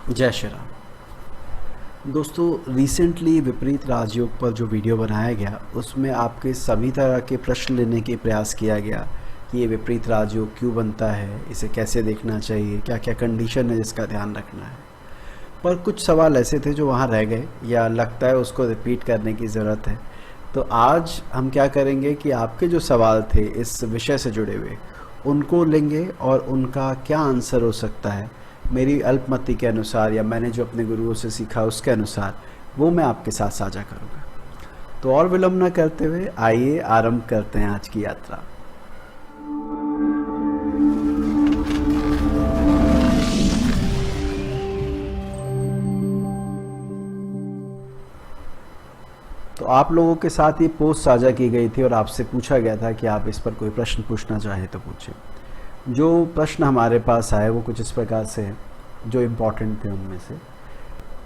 जय श्री राम। दोस्तों, रिसेंटली विपरीत राजयोग पर जो वीडियो बनाया गया उसमें आपके सभी तरह के प्रश्न लेने के प्रयास किया गया कि ये विपरीत राजयोग क्यों बनता है, इसे कैसे देखना चाहिए, क्या क्या कंडीशन है जिसका ध्यान रखना है। पर कुछ सवाल ऐसे थे जो वहाँ रह गए या लगता है उसको रिपीट करने की ज़रूरत है। तो आज हम क्या करेंगे कि आपके जो सवाल थे इस विषय से जुड़े हुए उनको लेंगे और उनका क्या आंसर हो सकता है मेरी अल्पमति के अनुसार या मैंने जो अपने गुरुओं से सीखा उसके अनुसार, वो मैं आपके साथ साझा करूँगा। तो और विलंब न करते हुए आइए आरंभ करते हैं आज की यात्रा। तो आप लोगों के साथ ये पोस्ट साझा की गई थी और आपसे पूछा गया था कि आप इस पर कोई प्रश्न पूछना चाहें तो पूछें। जो प्रश्न हमारे पास आए वो कुछ इस प्रकार से हैं, जो इम्पोर्टेंट थे उनमें से।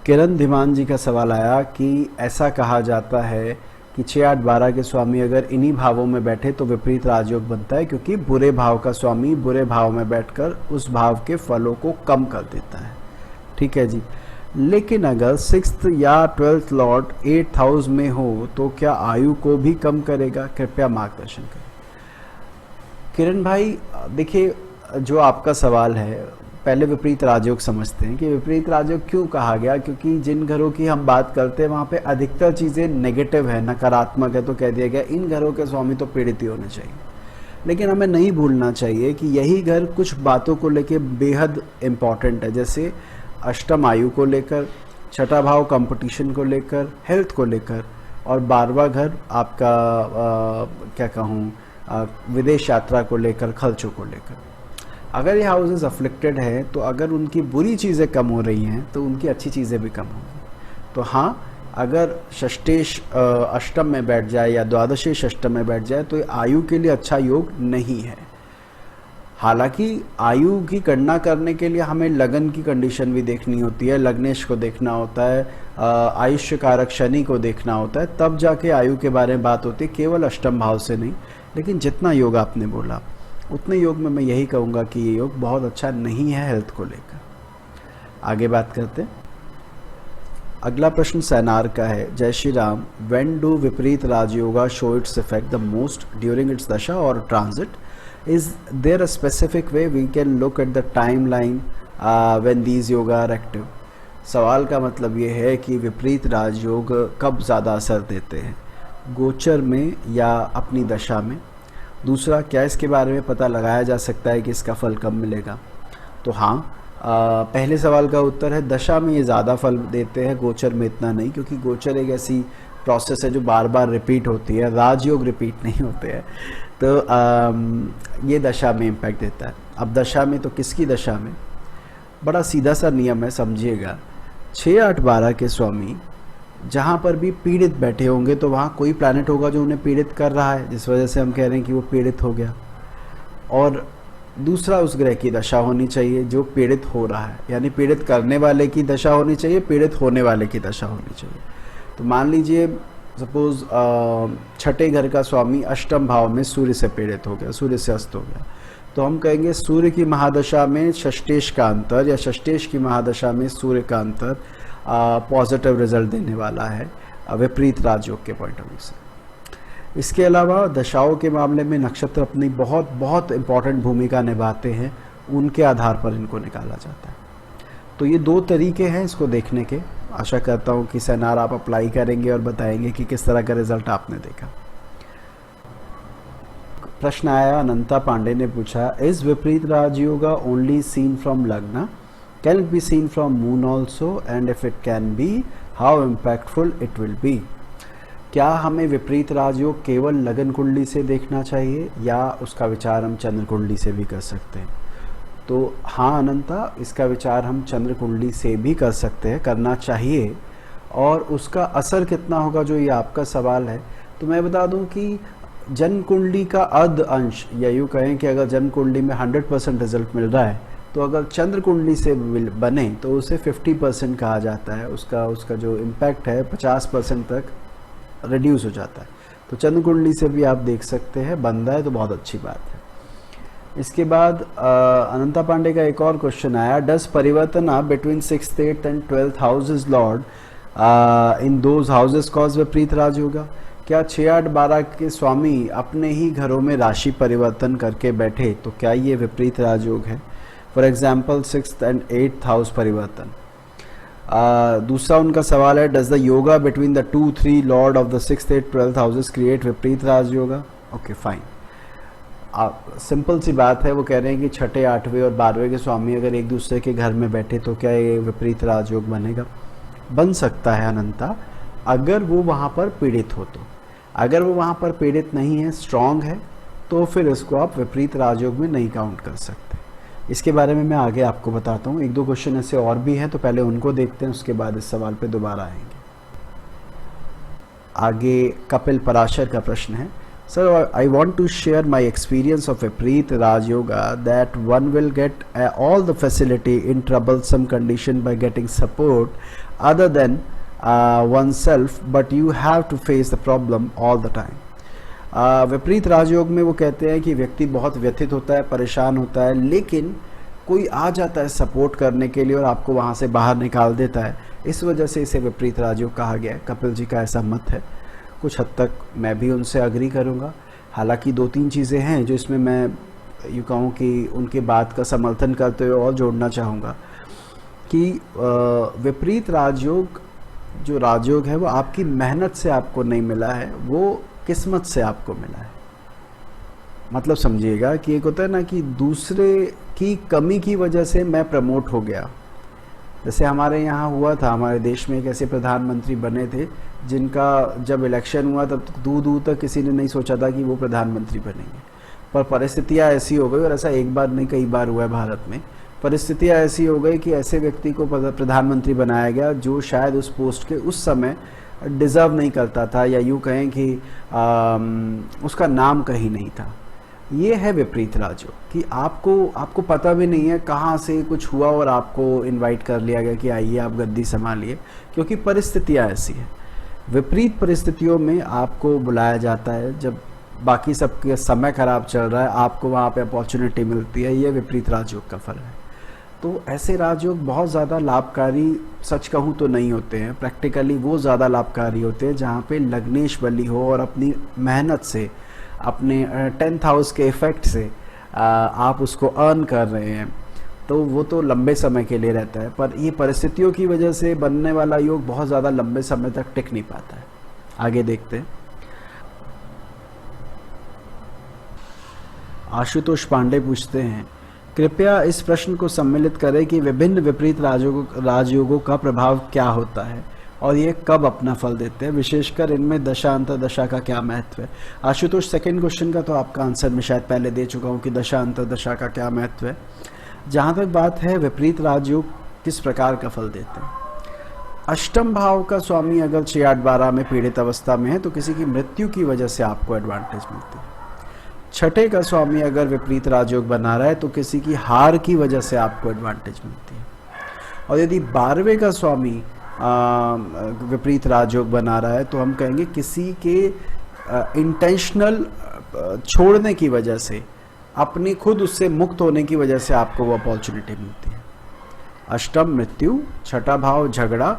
किरण धीमान जी का सवाल आया कि ऐसा कहा जाता है कि 6, 8, 12 के स्वामी अगर इन्हीं भावों में बैठे तो विपरीत राजयोग बनता है, क्योंकि बुरे भाव का स्वामी बुरे भाव में बैठकर उस भाव के फलों को कम कर देता है। ठीक है जी, लेकिन अगर 6th या 12th लॉर्ड 8th हाउस में हो तो क्या आयु को भी कम करेगा? कृपया मार्गदर्शन करें। किरण भाई, देखिए, जो आपका सवाल है, पहले विपरीत राजयोग समझते हैं कि विपरीत राजयोग क्यों कहा गया। क्योंकि जिन घरों की हम बात करते हैं वहाँ पे अधिकतर चीज़ें नेगेटिव है, नकारात्मक है, तो कह दिया गया इन घरों के स्वामी तो पीड़ित ही होने चाहिए। लेकिन हमें नहीं भूलना चाहिए कि यही घर कुछ बातों को लेके बेहद इम्पॉर्टेंट है, जैसे अष्टम आयु को लेकर, छठा भाव कंपटीशन को लेकर, हेल्थ को लेकर, और 12वां घर आपका क्या कहूँ, विदेश यात्रा को लेकर, खर्चों को लेकर। अगर ये हाउसेस अफ्लिक्टेड हैं तो अगर उनकी बुरी चीज़ें कम हो रही हैं तो उनकी अच्छी चीज़ें भी कम होंगी। तो हाँ, अगर षष्टेश अष्टम में बैठ जाए या द्वादशेश अष्टम में बैठ जाए तो ये आयु के लिए अच्छा योग नहीं है। हालांकि आयु की गणना करने के लिए हमें लगन की कंडीशन भी देखनी होती है, लग्नेश को देखना होता है, आयुष्य कारक शनि को देखना होता है, तब जाके आयु के बारे में बात होती है, केवल अष्टम भाव से नहीं। लेकिन जितना योग आपने बोला उतने योग में मैं यही कहूँगा कि ये योग बहुत अच्छा नहीं है हेल्थ को लेकर। आगे बात करते हैं। अगला प्रश्न सैनार का है। जय श्री राम। व्हेन डू विपरीत Rajyoga show its effect the most? During its दशा और transit? Is there a specific way we can look at the timeline when these yoga are active? सवाल का मतलब ये है कि विपरीत राजयोग कब ज़्यादा असर देते हैं, गोचर में या अपनी दशा में? दूसरा, क्या इसके बारे में पता लगाया जा सकता है कि इसका फल कब मिलेगा? तो हाँ, पहले सवाल का उत्तर है दशा में ये ज़्यादा फल देते हैं, गोचर में इतना नहीं, क्योंकि गोचर एक ऐसी प्रोसेस है जो बार बार रिपीट होती है, राजयोग रिपीट नहीं होते हैं। तो ये दशा में इम्पैक्ट देता है। अब दशा में तो किसकी दशा में? बड़ा सीधा सा नियम है, समझिएगा। 6, 8, 12 के स्वामी जहाँ पर भी पीड़ित बैठे होंगे तो वहाँ कोई प्लैनेट होगा जो उन्हें पीड़ित कर रहा है, जिस वजह से हम कह रहे हैं कि वो पीड़ित हो गया। और दूसरा, उस ग्रह की दशा होनी चाहिए जो पीड़ित हो रहा है, यानी पीड़ित करने वाले की दशा होनी चाहिए, पीड़ित होने वाले की दशा होनी चाहिए। तो मान लीजिए सपोज छठे घर का स्वामी अष्टम भाव में सूर्य से पीड़ित हो गया, सूर्य से अस्त हो गया, तो हम कहेंगे सूर्य की महादशा में षष्टेश का अंतर या षष्टेश की महादशा में सूर्य का अंतर पॉजिटिव रिजल्ट देने वाला है विपरीत राजयोग के पॉइंट ऑफ व्यू से। इसके अलावा दशाओं के मामले में नक्षत्र अपनी बहुत बहुत इम्पॉर्टेंट भूमिका निभाते हैं, उनके आधार पर इनको निकाला जाता है। तो ये दो तरीके हैं इसको देखने के। आशा करता हूँ कि सैनार आप अप्लाई करेंगे और बताएंगे कि किस तरह का रिजल्ट आपने देखा। प्रश्न आया, अनंता पांडे ने पूछा, इज विपरीत राजयोगा ओनली सीन फ्रॉम लग्न? Can it be seen from moon also? And if it can be, how impactful it will be? क्या हमें विपरीत राजयोग केवल लगन कुंडली से देखना चाहिए या उसका विचार हम चंद्र कुंडली से भी कर सकते हैं? तो हाँ अनंता, इसका विचार हम चंद्र कुंडली से भी कर सकते हैं, करना चाहिए। और उसका असर कितना होगा, जो ये आपका सवाल है, तो मैं बता दूं कि जन्म कुंडली का अर्ध अंश, या यूँ कहें कि अगर जन्म कुंडली में 100% रिजल्ट मिल रहा है तो अगर चंद्र कुंडली से बने तो उसे 50% कहा जाता है। उसका जो इम्पैक्ट है 50% तक रिड्यूस हो जाता है। तो चंद्र कुंडली से भी आप देख सकते हैं, बंदा है तो बहुत अच्छी बात है। इसके बाद अनंता पांडे का एक और क्वेश्चन आया, does parivartana between 6th 8th and 12th house is lord in those houses cause viparita rajayoga? क्या 6 8 12 के स्वामी अपने ही घरों में राशि परिवर्तन करके बैठे तो क्या ये विपरीत राजयोग है? For example 6th and 8th house परिवर्तन। दूसरा उनका सवाल है, does the yoga between the 2 3 Lord of the 6th 8th 12th houses create विपरीत राजयोगा? ओके फाइन, सिंपल सी बात है। वो कह रहे हैं कि 6ठे 8वें और 12वें के स्वामी अगर एक दूसरे के घर में बैठे तो क्या ये विपरीत राजयोग बनेगा? बन सकता है अनंता, अगर वो वहाँ पर पीड़ित हो तो। अगर वो वहाँ पर पीड़ित नहीं है, स्ट्रांग है, तो फिर इसको आप विपरीत राजयोग में नहीं काउंट कर सकते। इसके बारे में मैं आगे आपको बताता हूँ। 1-2 क्वेश्चन ऐसे और भी हैं, तो पहले उनको देखते हैं, उसके बाद इस सवाल पे दोबारा आएंगे। आगे कपिल पराशर का प्रश्न है, sir I want to share my experience of viparita rajayoga that one will get all the facility in troublesome condition by getting support other than oneself, but you have to face the problem all the time. विपरीत राजयोग में वो कहते हैं कि व्यक्ति बहुत व्यथित होता है, परेशान होता है, लेकिन कोई आ जाता है सपोर्ट करने के लिए और आपको वहाँ से बाहर निकाल देता है। इस वजह से इसे विपरीत राजयोग कहा गया है। कपिल जी का ऐसा मत है, कुछ हद तक मैं भी उनसे अग्री करूँगा। हालांकि 2-3 चीज़ें हैं जो इसमें मैं यूँ कहूँ कि उनके बात का समर्थन करते हुए और जोड़ना चाहूँगा कि विपरीत राजयोग जो राजयोग है वो आपकी मेहनत से आपको नहीं मिला है, वो किस्मत से आपको मिला है। मतलब समझिएगा कि एक होता है ना कि दूसरे की कमी की वजह से मैं प्रमोट हो गया। जैसे हमारे यहाँ हुआ था, हमारे देश में एक ऐसे प्रधानमंत्री बने थे जिनका जब इलेक्शन हुआ तब दूर दूर तक किसी ने नहीं सोचा था कि वो प्रधानमंत्री बनेंगे, पर परिस्थितियाँ ऐसी हो गई, और ऐसा एक बार नहीं कई बार हुआ है भारत में। परिस्थितियाँ ऐसी हो गई कि ऐसे व्यक्ति को प्रधानमंत्री बनाया गया जो शायद उस पोस्ट के उस समय डिज़र्व नहीं करता था, या यूँ कहें कि उसका नाम कहीं नहीं था। ये है विपरीत राजयोग कि आपको पता भी नहीं है कहाँ से कुछ हुआ और आपको इनवाइट कर लिया गया कि आइए आप गद्दी संभालिए, क्योंकि परिस्थितियाँ ऐसी हैं। विपरीत परिस्थितियों में आपको बुलाया जाता है, जब बाकी सबके समय खराब चल रहा है आपको वहाँ पे अपॉर्चुनिटी मिलती है। ये विपरीत राजयोग का फल है। तो ऐसे राजयोग बहुत ज़्यादा लाभकारी, सच कहूँ तो नहीं होते हैं। प्रैक्टिकली वो ज़्यादा लाभकारी होते हैं जहाँ पे लग्नेश बली हो और अपनी मेहनत से, अपने 10th हाउस के इफ़ेक्ट से आप उसको अर्न कर रहे हैं, तो वो तो लंबे समय के लिए रहता है। पर ये परिस्थितियों की वजह से बनने वाला योग बहुत ज़्यादा लंबे समय तक टिक नहीं पाता है। आगे देखते हैं। आशुतोष पांडे पूछते हैं, कृपया इस प्रश्न को सम्मिलित करें कि विभिन्न विपरीत राजयोगों का प्रभाव क्या होता है और ये कब अपना फल देते हैं, विशेषकर इनमें दशा अंतर्दशा का क्या महत्व है। आशुतोष, सेकंड क्वेश्चन का तो आपका आंसर मैं शायद पहले दे चुका हूँ कि दशा अंतर्दशा का क्या महत्व है। जहाँ तक बात है विपरीत राजयोग किस प्रकार का फल देते हैं, अष्टम भाव का स्वामी अगर 6 8 12 में पीड़ित अवस्था में है तो किसी की मृत्यु की वजह से आपको एडवांटेज मिलती है। 6ठे का स्वामी अगर विपरीत राजयोग बना रहा है तो किसी की हार की वजह से आपको एडवांटेज मिलती है। और यदि 12वें का स्वामी विपरीत राजयोग बना रहा है तो हम कहेंगे किसी के इंटेंशनल छोड़ने की वजह से, अपनी खुद उससे मुक्त होने की वजह से आपको वो अपॉर्चुनिटी मिलती है। अष्टम मृत्यु, 6ठा भाव झगड़ा,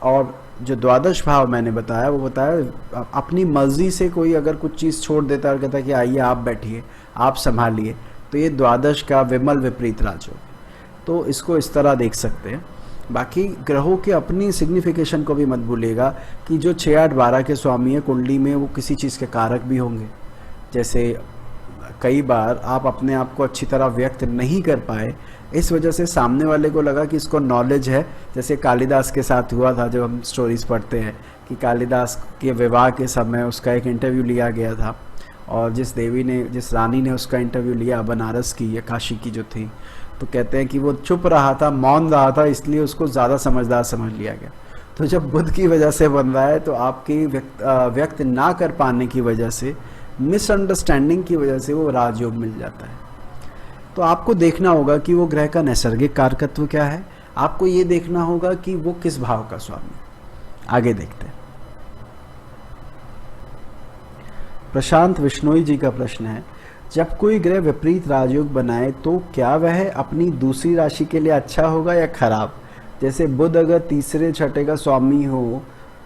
और जो द्वादश भाव मैंने बताया वो बताया अपनी मर्जी से कोई अगर कुछ चीज़ छोड़ देता है और कहता है कि आइए आप बैठिए, आप संभालिए, तो ये द्वादश का विमल विपरीत राजयोग। तो इसको इस तरह देख सकते हैं। बाकी ग्रहों के अपनी सिग्निफिकेशन को भी मत भूलिएगा कि जो 6 8 12 के स्वामी है कुंडली में, वो किसी चीज़ के कारक भी होंगे। जैसे कई बार आप अपने आप को अच्छी तरह व्यक्त नहीं कर पाए, इस वजह से सामने वाले को लगा कि इसको नॉलेज है। जैसे कालिदास के साथ हुआ था, जब हम स्टोरीज़ पढ़ते हैं कि कालिदास के विवाह के समय उसका एक इंटरव्यू लिया गया था, और जिस रानी ने उसका इंटरव्यू लिया बनारस की या काशी की जो थी, तो कहते हैं कि वो चुप रहा था, मौन रहा था, इसलिए उसको ज़्यादा समझदार समझ लिया गया। तो जब बुध की वजह से बन रहा है तो आपकी व्यक्त ना कर पाने की वजह से, मिसअंडरस्टैंडिंग की वजह से वो राजयोग मिल जाता है। तो आपको देखना होगा कि वो ग्रह का नैसर्गिक कारकत्व क्या है, आपको ये देखना होगा कि वो किस भाव का स्वामी। आगे देखते हैं। प्रशांत विश्नोई जी का प्रश्न है, जब कोई ग्रह विपरीत राजयोग बनाए तो क्या वह अपनी दूसरी राशि के लिए अच्छा होगा या खराब? जैसे बुध अगर तीसरे छठे का स्वामी हो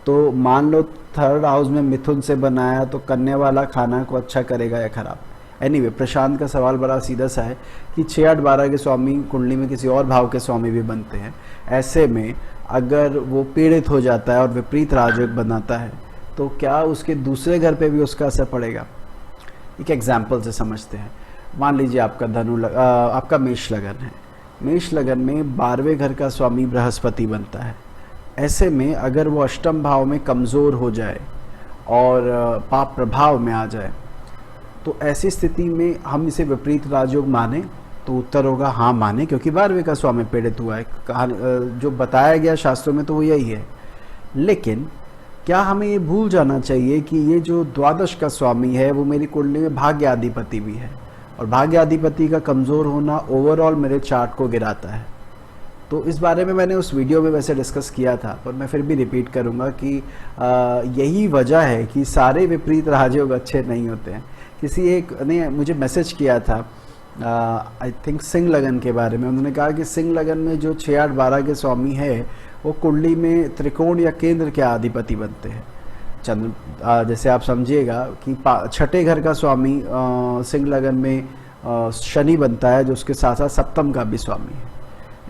तो मान लो थर्ड हाउस में मिथुन से बनाया तो कन्या वाला खाना को अच्छा करेगा या खराब? एनीवे प्रशांत का सवाल बड़ा सीधा सा है कि 6 8 12 के स्वामी कुंडली में किसी और भाव के स्वामी भी बनते हैं। ऐसे में अगर वो पीड़ित हो जाता है और विपरीत राजयोग बनाता है तो क्या उसके दूसरे घर पे भी उसका असर पड़ेगा? एक एग्जाम्पल से समझते हैं। मान लीजिए आपका आपका मेष लगन है। मेष लगन में 12वें घर का स्वामी बृहस्पति बनता है। ऐसे में अगर वो अष्टम भाव में कमज़ोर हो जाए और पाप प्रभाव में आ जाए तो ऐसी स्थिति में हम इसे विपरीत राजयोग माने? तो उत्तर होगा हाँ माने, क्योंकि 12वें का स्वामी पीड़ित हुआ है। जो बताया गया शास्त्रों में तो वो यही है। लेकिन क्या हमें ये भूल जाना चाहिए कि ये जो द्वादश का स्वामी है वो मेरी कुंडली में भाग्याधिपति भी है, और भाग्याधिपति का कमज़ोर होना ओवरऑल मेरे चार्ट को गिराता है। तो इस बारे में मैंने उस वीडियो में वैसे डिस्कस किया था, पर मैं फिर भी रिपीट करूँगा कि यही वजह है कि सारे विपरीत राजयोग अच्छे नहीं होते हैं। किसी एक ने मुझे मैसेज किया था आई थिंक सिंह लगन के बारे में। उन्होंने कहा कि सिंह लगन में जो 6 8 12 के स्वामी है वो कुंडली में त्रिकोण या केंद्र के अधिपति बनते हैं। चंद्र जैसे आप समझिएगा कि छठे घर का स्वामी सिंह लगन में शनि बनता है जो उसके साथ साथ सप्तम का भी स्वामी है।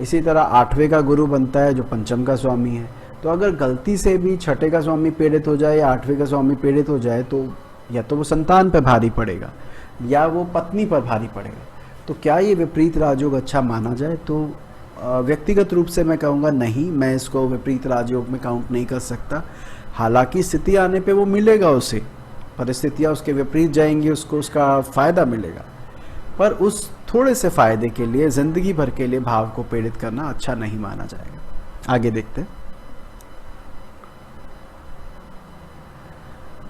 इसी तरह 8वें का गुरु बनता है जो पंचम का स्वामी है। तो अगर गलती से भी छठे का स्वामी पीड़ित हो जाए या 8वें का स्वामी पीड़ित हो जाए तो या तो वो संतान पर भारी पड़ेगा या वो पत्नी पर भारी पड़ेगा। तो क्या ये विपरीत राजयोग अच्छा माना जाए? तो व्यक्तिगत रूप से मैं कहूँगा नहीं, मैं इसको विपरीत राजयोग में काउंट नहीं कर सकता। हालांकि स्थिति आने पे वो मिलेगा, उसे परिस्थितियाँ उसके विपरीत जाएंगी, उसको उसका फ़ायदा मिलेगा, पर उस थोड़े से फ़ायदे के लिए ज़िंदगी भर के लिए भाव को पीड़ित करना अच्छा नहीं माना जाएगा। आगे देखते हैं।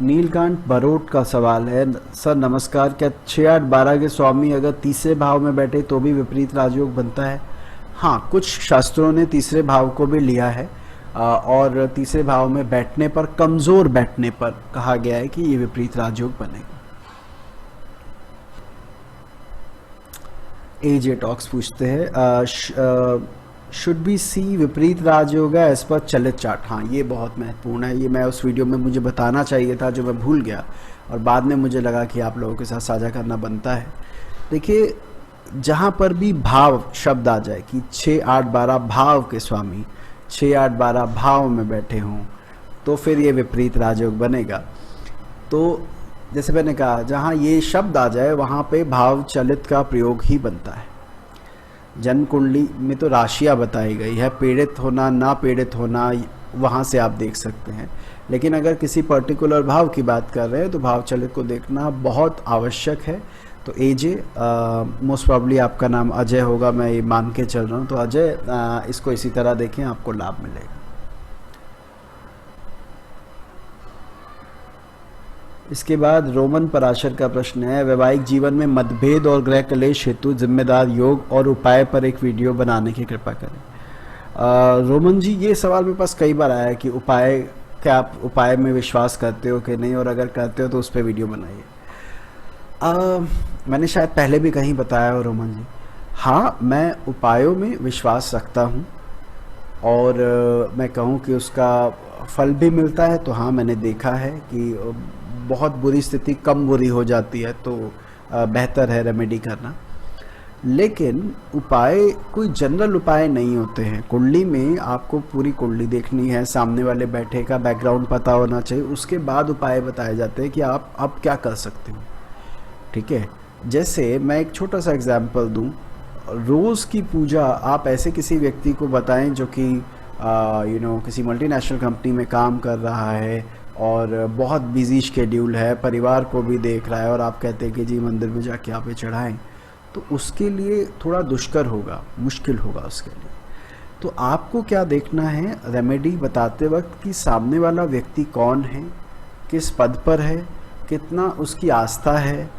नीलकांत बरोट का सवाल है, सर नमस्कार, क्या 6 8 12 के स्वामी अगर तीसरे भाव में बैठे तो भी विपरीत राजयोग बनता है? हाँ, कुछ शास्त्रों ने तीसरे भाव को भी लिया है और तीसरे भाव में बैठने पर, कमज़ोर बैठने पर कहा गया है कि ये विपरीत राजयोग बनेगा। एजे टॉक्स पूछते हैं शुड बी सी विपरीत राजयोग एज पर चलित चार्ट? हाँ, ये बहुत महत्वपूर्ण है। ये मैं उस वीडियो में मुझे बताना चाहिए था जो मैं भूल गया, और बाद में मुझे लगा कि आप लोगों के साथ साझा करना बनता है। देखिए, जहाँ पर भी भाव शब्द आ जाए कि 6 8 12 भाव के स्वामी 6 8 12 भाव में बैठे हों तो फिर ये विपरीत राजयोग बनेगा। तो जैसे मैंने कहा, जहाँ ये शब्द आ जाए वहाँ पे भाव चलित का प्रयोग ही बनता है। जन्म कुंडली में तो राशियाँ बताई गई है, पीड़ित होना ना पीड़ित होना वहाँ से आप देख सकते हैं। लेकिन अगर किसी पर्टिकुलर भाव की बात कर रहे हैं तो भाव चलित को देखना बहुत आवश्यक है। तो एजे, मोस्ट प्रॉब्ली आपका नाम अजय होगा, मैं ये मान के चल रहा हूँ। तो अजय, इसको इसी तरह देखें, आपको लाभ मिलेगा। इसके बाद रोमन पराशर का प्रश्न है, वैवाहिक जीवन में मतभेद और ग्रह क्लेश हेतु जिम्मेदार योग और उपाय पर एक वीडियो बनाने की कृपा करें। रोमन जी, ये सवाल मेरे पास कई बार आया है कि उपाय, क्या आप उपाय में विश्वास करते हो कि नहीं, और अगर करते हो तो उस पर वीडियो बनाइए। मैंने शायद पहले भी कहीं बताया हो रोमन जी, हाँ मैं उपायों में विश्वास रखता हूँ, और मैं कहूँ कि उसका फल भी मिलता है। तो हाँ, मैंने देखा है कि बहुत बुरी स्थिति कम बुरी हो जाती है, तो बेहतर है रेमेडी करना। लेकिन उपाय कोई जनरल उपाय नहीं होते हैं। कुंडली में आपको पूरी कुंडली देखनी है, सामने वाले बैठे का बैकग्राउंड पता होना चाहिए, उसके बाद उपाय बताए जाते हैं कि आप अब क्या कर सकते हो। ठीक है, जैसे मैं एक छोटा सा एग्जांपल दूं, रोज़ की पूजा आप ऐसे किसी व्यक्ति को बताएं जो कि किसी मल्टीनेशनल कंपनी में काम कर रहा है और बहुत बिजी शेड्यूल है, परिवार को भी देख रहा है, और आप कहते हैं कि जी मंदिर में जाके आप ये चढ़ाएं, तो उसके लिए थोड़ा दुष्कर होगा, मुश्किल होगा उसके लिए। तो आपको क्या देखना है रेमेडी बताते वक्त कि सामने वाला व्यक्ति कौन है, किस पद पर है, कितना उसकी आस्था है,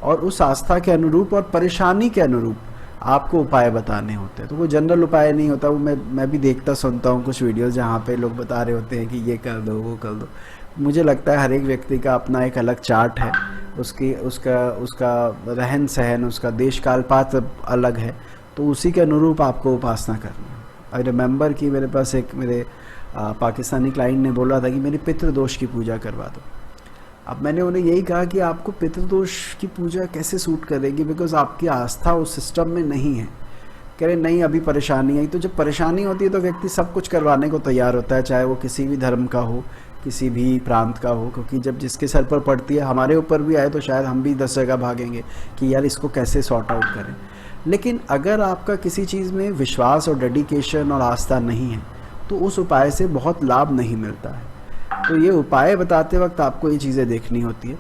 और उस आस्था के अनुरूप और परेशानी के अनुरूप आपको उपाय बताने होते हैं। तो वो जनरल उपाय नहीं होता। वो मैं भी देखता सुनता हूँ कुछ वीडियोस जहाँ पे लोग बता रहे होते हैं कि ये कर दो वो कर दो। मुझे लगता है हर एक व्यक्ति का अपना एक अलग चार्ट है, उसकी उसका उसका रहन सहन, उसका देश काल पात्र अलग है, तो उसी के अनुरूप आपको उपासना करनी है। आई रिमेंबर कि मेरे पास एक मेरे पाकिस्तानी क्लाइंट ने बोला था कि मेरी पितृदोष की पूजा करवा दो। अब मैंने उन्हें यही कहा कि आपको पितृदोष की पूजा कैसे सूट करेगी, बिकॉज आपकी आस्था उस सिस्टम में नहीं है। कह रहे नहीं अभी परेशानी आई। तो जब परेशानी होती है तो व्यक्ति सब कुछ करवाने को तैयार होता है, चाहे वो किसी भी धर्म का हो, किसी भी प्रांत का हो, क्योंकि जब जिसके सर पर पड़ती है, हमारे ऊपर भी आए तो शायद हम भी 10 जगह भागेंगे कि यार इसको कैसे सॉर्ट आउट करें। लेकिन अगर आपका किसी चीज़ में विश्वास और डेडिकेशन और आस्था नहीं है तो उस उपाय से बहुत लाभ नहीं मिलता है। तो ये उपाय बताते वक्त आपको ये चीज़ें देखनी होती है।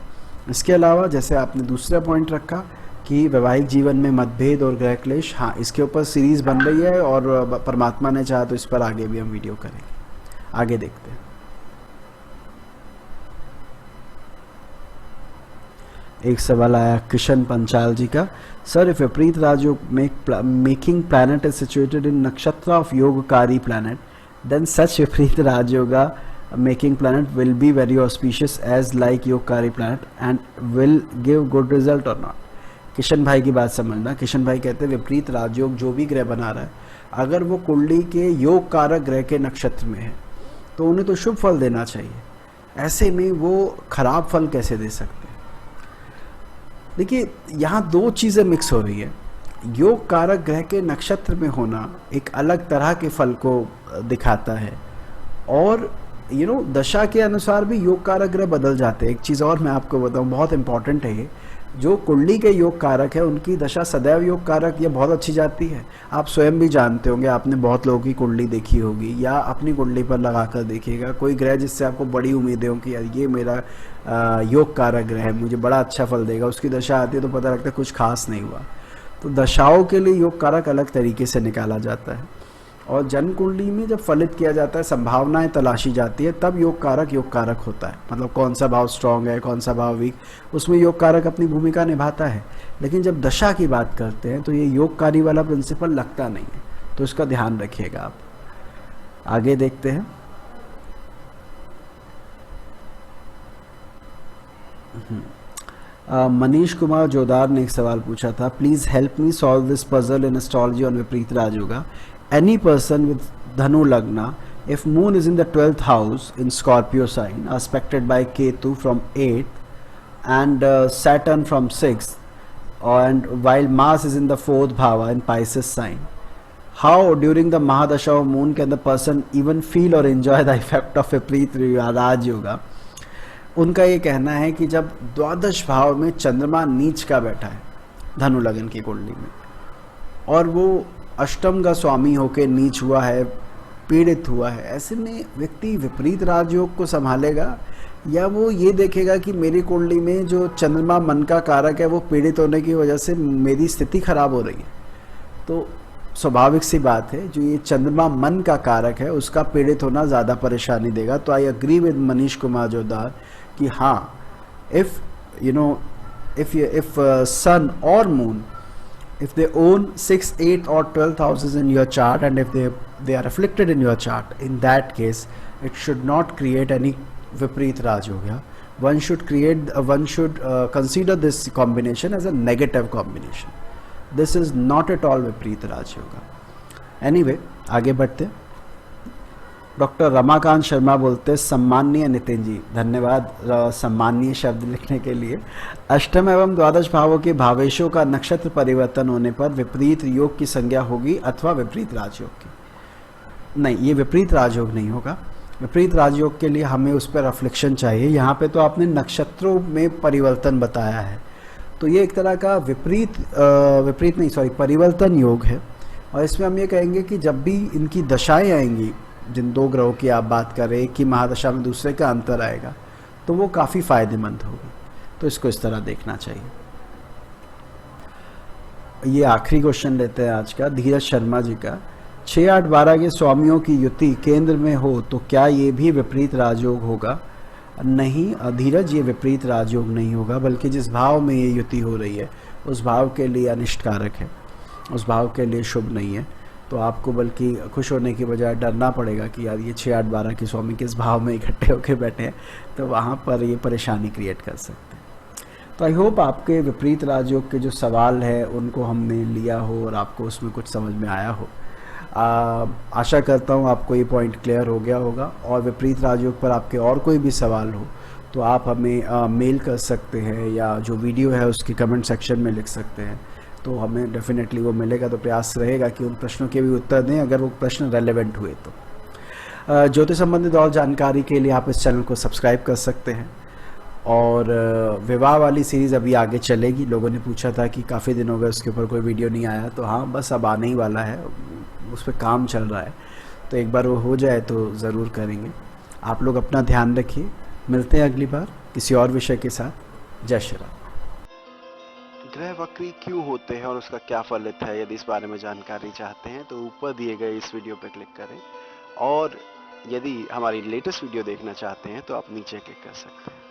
इसके अलावा जैसे आपने दूसरा पॉइंट रखा कि वैवाहिक जीवन में मतभेद और ग्रह क्लेश, हाँ इसके ऊपर सीरीज़ बन रही है और परमात्मा ने चाहा तो इस पर आगे भी हम वीडियो करेंगे। आगे देखते हैं। एक सवाल आया किशन पंचाल जी का, sir if viparita rajyog making planet is situated in nakshatra of yogakari planet, then such viparita rajayoga making planet will be very auspicious as like योगकारी planet and will give good result or not। Kishan भाई की बात समझना। किशन भाई कहते हैं विपरीत राजयोग जो भी ग्रह बना रहा है, अगर वो कुंडली के योग कारक ग्रह के नक्षत्र में है तो उन्हें तो शुभ फल देना चाहिए, ऐसे में वो खराब फल कैसे दे सकते हैं। देखिए यहाँ दो चीज़ें मिक्स हो रही है। योग कारक ग्रह के नक्षत्र में होना एक अलग तरह के फल को दिखाता है, और दशा के अनुसार भी योग कारक ग्रह बदल जाते हैं। एक चीज़ और मैं आपको बताऊं, बहुत इंपॉर्टेंट है ये, जो कुंडली के योग कारक है उनकी दशा सदैव योग कारक ये बहुत अच्छी जाती है। आप स्वयं भी जानते होंगे, आपने बहुत लोगों की कुंडली देखी होगी या अपनी कुंडली पर लगा कर देखिएगा, कोई ग्रह जिससे आपको बड़ी उम्मीदें हों कि यार ये मेरा योग कारक ग्रह है, मुझे बड़ा अच्छा फल देगा, उसकी दशा आती है तो पता लगता है कुछ खास नहीं हुआ। तो दशाओं के लिए योग कारक अलग तरीके से निकाला जाता है, और जन्म कुंडली में जब फलित किया जाता है, संभावनाएं तलाशी जाती है, तब योग कारक होता है। मतलब कौन सा भाव स्ट्रांग है, कौन सा भाव वीक, उसमें योग कारक अपनी भूमिका निभाता है। लेकिन जब दशा की बात करते हैं तो ये योगकारी वाला प्रिंसिपल लगता नहीं है, तो इसका ध्यान रखिएगा आप। आगे देखते हैं। मनीष कुमार जोदार ने एक सवाल पूछा था, please help me solve this puzzle in astrology on विपरीत Rajyoga. Any person with Dhanu Lagna, if moon is in the 12th house in Scorpio sign, aspected by Ketu from 8th and Saturn from 6th, and while Mars is in the 4th bhava in Pisces sign, how during the Mahadasha of moon can the person even feel or enjoy the effect of Vipreet Raj Yoga? उनका ये कहना है कि जब द्वादश भाव में चंद्रमा नीच का बैठा है धनु लगन की कुंडली में, और वो अष्टम का स्वामी होकर नीच हुआ है, पीड़ित हुआ है, ऐसे में व्यक्ति विपरीत राजयोग को संभालेगा या वो ये देखेगा कि मेरी कुंडली में जो चंद्रमा मन का कारक है वो पीड़ित होने की वजह से मेरी स्थिति खराब हो रही है। तो स्वाभाविक सी बात है, जो ये चंद्रमा मन का कारक है उसका पीड़ित होना ज़्यादा परेशानी देगा। तो I agree with Manish Kumar Jodar कि हाँ, इफ़ सन और moon, if they own 6th, 8th or 12th houses in your chart, and if they are afflicted in your chart, in that case it should not create any vipreet raj yoga. One should consider this combination as a negative combination. This is not at all vipreet raj yoga. Anyway, आगे बढ़ते। Doctor Ramakant Sharma बोलते, सम्माननीय नितिन जी, धन्यवाद सम्माननीय शब्द लिखने के लिए। अष्टम एवं द्वादश भावों के भावेशों का नक्षत्र परिवर्तन होने पर विपरीत योग की संज्ञा होगी अथवा विपरीत राजयोग की? नहीं, ये विपरीत राजयोग नहीं होगा। विपरीत राजयोग के लिए हमें उस पर रिफ्लेक्शन चाहिए। यहाँ पे तो आपने नक्षत्रों में परिवर्तन बताया है, तो ये एक तरह का परिवर्तन योग है। और इसमें हम ये कहेंगे कि जब भी इनकी दशाएं आएंगी, जिन दो ग्रहों की आप बात कर रहे हैं, एक की महादशा में दूसरे का अंतर आएगा, तो वो काफ़ी फायदेमंद होगी। तो इसको इस तरह देखना चाहिए। ये आखिरी क्वेश्चन लेते हैं आज का, धीरज शर्मा जी का। 6, 8, 12 के स्वामियों की युति केंद्र में हो तो क्या ये भी विपरीत राजयोग होगा? नहीं धीरज, ये विपरीत राजयोग नहीं होगा, बल्कि जिस भाव में ये युति हो रही है उस भाव के लिए अनिष्टकारक है, उस भाव के लिए शुभ नहीं है। तो आपको बल्कि खुश होने की बजाय डरना पड़ेगा कि यार ये 6, 8, 12 के स्वामी किस भाव में इकट्ठे होकर बैठे हैं, तो वहाँ पर ये परेशानी क्रिएट कर सकते हैं। तो आई होप आपके विपरीत राजयोग के जो सवाल है उनको हमने लिया हो और आपको उसमें कुछ समझ में आया हो। आशा करता हूँ आपको ये पॉइंट क्लियर हो गया होगा। और विपरीत राजयोग पर आपके और कोई भी सवाल हो तो आप हमें मेल कर सकते हैं या जो वीडियो है उसके कमेंट सेक्शन में लिख सकते हैं, तो हमें डेफिनेटली वो मिलेगा। तो प्रयास रहेगा कि उन प्रश्नों के भी उत्तर दें अगर वो प्रश्न रेलेवेंट हुए तो। ज्योतिष संबंधित और जानकारी के लिए आप इस चैनल को सब्सक्राइब कर सकते हैं। और विवाह वाली सीरीज़ अभी आगे चलेगी। लोगों ने पूछा था कि काफ़ी दिन हो गए उसके ऊपर कोई वीडियो नहीं आया, तो हाँ बस अब आने ही वाला है, उस पर काम चल रहा है। तो एक बार वो हो जाए तो ज़रूर करेंगे। आप लोग अपना ध्यान रखिए, मिलते हैं अगली बार किसी और विषय के साथ। जय श्री राम। ग्रह वक्री क्यों होते हैं और उसका क्या फलित है, यदि इस बारे में जानकारी चाहते हैं तो ऊपर दिए गए इस वीडियो पर क्लिक करें। और यदि हमारी लेटेस्ट वीडियो देखना चाहते हैं तो आप नीचे क्लिक कर सकते हैं।